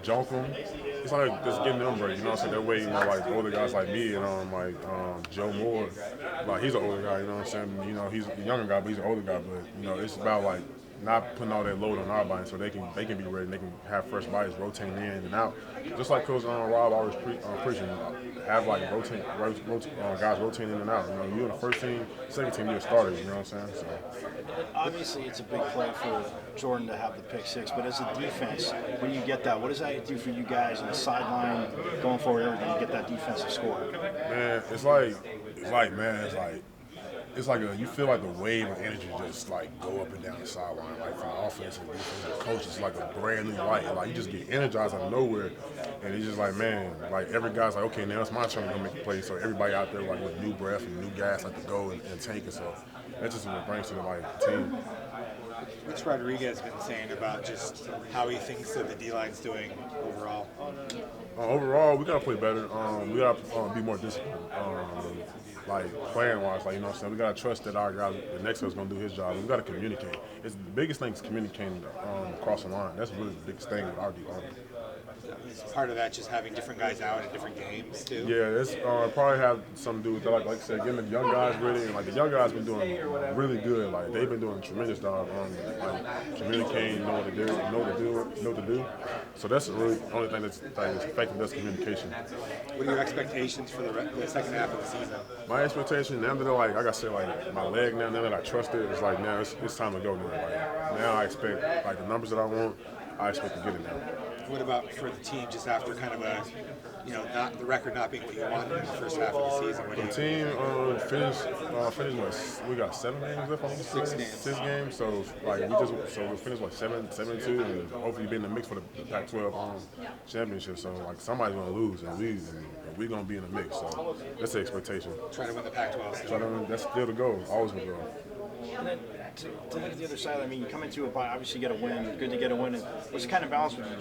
junk them. It's like just getting them break, you know what I'm saying? That way, like older guys like me and Joe Moore, like he's an older guy, you know what I'm saying? He's a younger guy, but he's an older guy. But it's about like not putting all that load on our body, so they can be ready. They can have fresh bodies rotating in and out, just like Coach Rob always preaching. Have like guys rotating in and out. You're on the first team, second team, you're a starter. You know what I'm saying? So. Obviously, it's a big play for Jordan to have the pick six, but as a defense, when you get that, what does that do for you guys on the sideline going forward? Everything you get that defensive score. Man, it's like you feel like the wave of energy just like go up and down the sideline, like from offense and defensive coach. It's like a brand new light. Like you just get energized out of nowhere, and it's just like, man, like every guy's like, okay, now it's my turn to go make a play. So everybody out there like with new breath and new gas, like to go and tank it. So that's just what it brings to the team. What's Rodriguez been saying about just how he thinks that the D-line's doing overall? Overall, we gotta play better. We gotta be more disciplined. Like playing wise, like you know what I'm saying, we gotta trust that our guy, the next guy's gonna do his job. And we gotta communicate. It's the biggest thing is communicating across the line. That's really the biggest thing with our D-line. Is part of that just having different guys out in different games too? Yeah, that's probably have something to do with that. Like I said, getting the young guys ready, and like the young guys been doing really good. Like they've been doing a tremendous job like communicating, know what to do. So that's really the only thing that's affecting us, communication. What are your expectations for the second half of the season? My expectation now that like I said, like my leg now that I trust it, it's like now it's time to go now. Like now I expect like the numbers that I want, I expect to get it now. What about for the team just after kind of a, not the record not being what you wanted in the first half of the season? The team finished what? We got 7 games left on the 6 games. 6 games. So like we finished 7-2, and hopefully be in the mix for the Pac-12 championship. So like somebody's gonna lose, and we're gonna be in the mix. So that's the expectation. Try to win the Pac-12. That's still the goal. Always the goal. And then to look at the other side, I mean, you come into it, obviously get a win. Good to get a win. And what's the kind of balance would you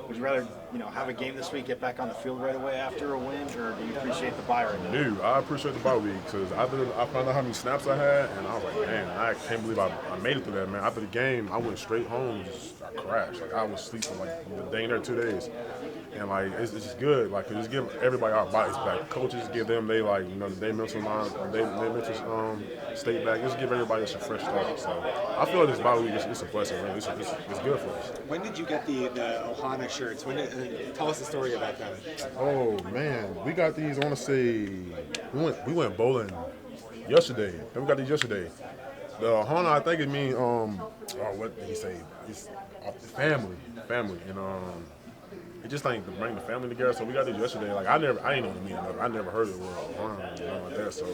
would you rather have a game this week, get back on the field right away after a win, or do you appreciate the bye right now? I appreciate the bye week because I found out how many snaps I had, and I was like, man, I can't believe I made it through that, man. After the game, I went straight home, I crashed. Like I was sleeping like the day there 2 days. And like it's just good, like just give everybody our bodies back. Coaches give them they mental mind, they mental state back. Just give everybody just a fresh start. So I feel like this bye week it's a blessing, man. It's good for us. When did you get the Ohana shirts? Tell us the story about that. Oh man, we got these. I want to say we went bowling yesterday. Then we got these yesterday. The Ohana, I think it means what did he say? It's family, and it just like to bring the family together. So we got this yesterday. Like I didn't know what it meant. I never heard of the word like that. So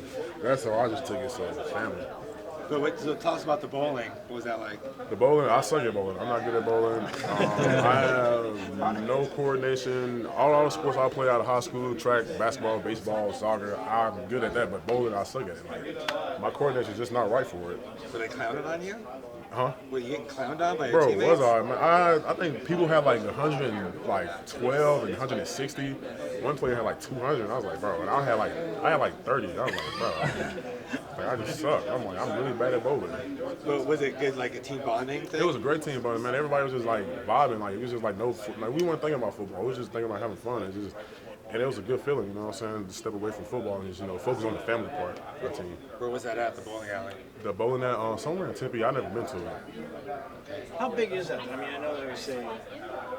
that's how I just took it. So family. So tell us about the bowling. What was that like? The bowling, I suck at bowling. I'm not good at bowling. I have no coordination. All the sports I play out of high school, track, basketball, baseball, soccer, I'm good at that. But bowling, I suck at it. Like my coordination is just not right for it. So they clowned on you? Huh? Were you getting clowned on by your teammates? Bro, was I? Man, I think people had like 112 and 160. One player had like 200. And I was like, bro, and I had like 30. I was like, bro, I just suck. I'm really bad at bowling. But was it good, like a team bonding thing? It was a great team bonding, man. Everybody was just like vibing. Like it was just like we weren't thinking about football. We was just thinking about having fun. And it was a good feeling, you know what I'm saying, to step away from football and just, focus on the family part of the team. Where was that at, the bowling alley? The bowling alley, somewhere in Tempe. I've never been to it. How big is that? I mean, I know they say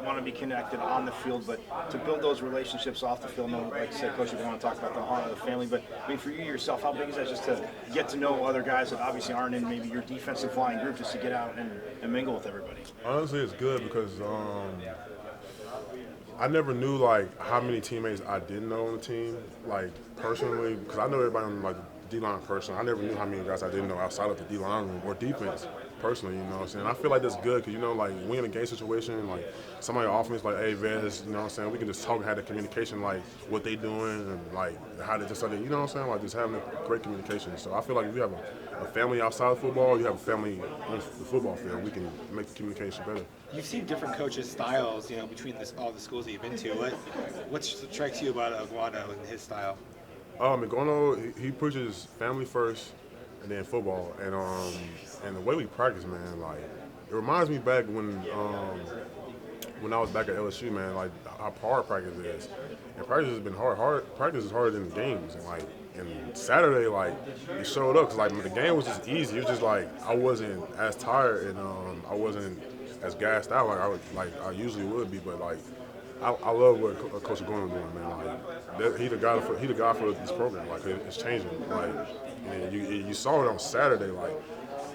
want to be connected on the field, but to build those relationships off the field, like you said, Coach, you want to talk about the heart of the family, but I mean, for you yourself, how big is that just to get to know other guys that obviously aren't in maybe your defensive line group, just to get out and mingle with everybody? Honestly, it's good because I never knew like how many teammates I didn't know on the team, like personally, because I know everybody on like the D-line personally. I never knew how many guys I didn't know outside of the D-line room or defense personally, you know what I'm saying? I feel like that's good because, like we in a game situation, like somebody off me is like, hey, Vez, you know what I'm saying? We can just talk and have the communication, like what they doing and like how they just, you know what I'm saying? Like just having a great communication. So I feel like if you have a family outside of football, you have a family on the football field, we can make the communication better. You've seen different coaches' styles, between all the schools that you've been to. What strikes you about Aguado and his style? Aguado, he preaches family first and then football. And the way we practice, man, like, it reminds me back when when I was back at LSU, man, like how hard practice is. And practice has been hard. Practice is harder than games. And Saturday, like it showed up because like the game was just easy. It was just like I wasn't as tired and I wasn't as gassed out like I usually would be. But like I love what Coach Gordon doing, man. Like he the guy for this program. Like it's changing. Like and you saw it on Saturday. Like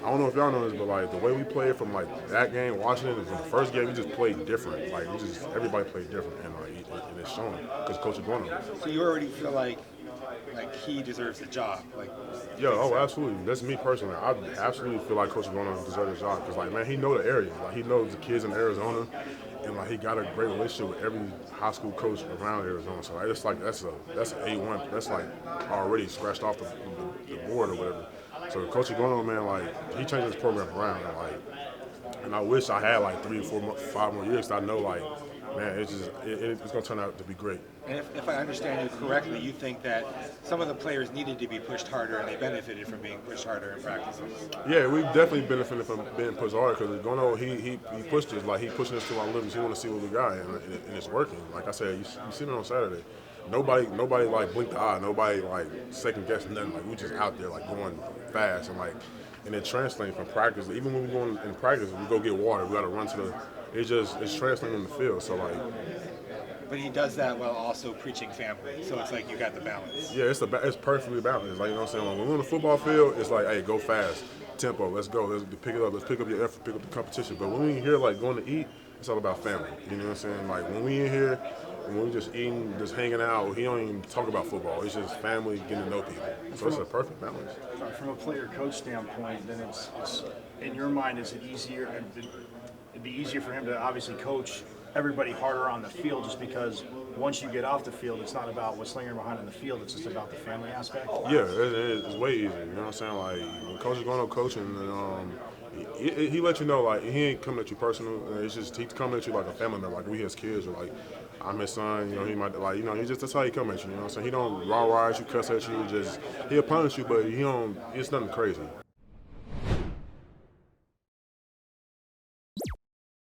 I don't know if y'all know this, but like the way we played from like that game, Washington, and from the first game, we just played different. Like everybody played different, and and it's showing because Coach Gordon. So you already feel like he deserves a job, like. Yeah, oh, absolutely. That's me personally. I absolutely feel like Coach Gordon deserves a job because, like, man, he know the area. Like, he knows the kids in Arizona, and like he got a great relationship with every high school coach around Arizona. So like, it's like that's an A1. That's like already scratched off the board or whatever. So Coach Gordon, man, like he changed his program around, and I wish I had like 3 or 4, 5 more years. 'Cause I know, like, man, it's gonna turn out to be great. And if I understand you correctly, you think that some of the players needed to be pushed harder and they benefited from being pushed harder in practices. Yeah, we definitely benefited from being pushed harder because Gono, he pushed us, like he pushing us to our limits. He want to see what we got, and it's working. Like I said, you seen it on Saturday. Nobody like blinked the eye. Nobody like second guessing nothing. Like we just out there like going fast and it translating from practice. Even when we go in practice, we go get water. We got to run to the. It's translating on the field. So like. But he does that while also preaching family. So it's like you got the balance. Yeah, it's perfectly balanced. Like, you know what I'm saying? When we're on the football field, it's like, hey, go fast, tempo, let's go, let's pick it up, let's pick up your effort, pick up the competition. But when we in here, like going to eat, it's all about family. You know what I'm saying? Like when we in here, when we just eating, just hanging out, he don't even talk about football. It's just family, getting to know people. So it's a perfect balance. From a player-coach standpoint, then it's in your mind, is it easier? It'd be easier for him to obviously coach everybody harder on the field, just because once you get off the field, it's not about what's lingering behind in the field. It's just about the family aspect. Yeah, it's way easier. You know what I'm saying? Like when Coach is going on coaching, he let you know like he ain't coming at you personal. It's just he's coming at you like a family member, like we his kids, or like I'm his son. You know, he might like he just that's how he come at you. You know what I'm saying? He don't raw at you, cuss at you. He'll punish you, but he don't. It's nothing crazy.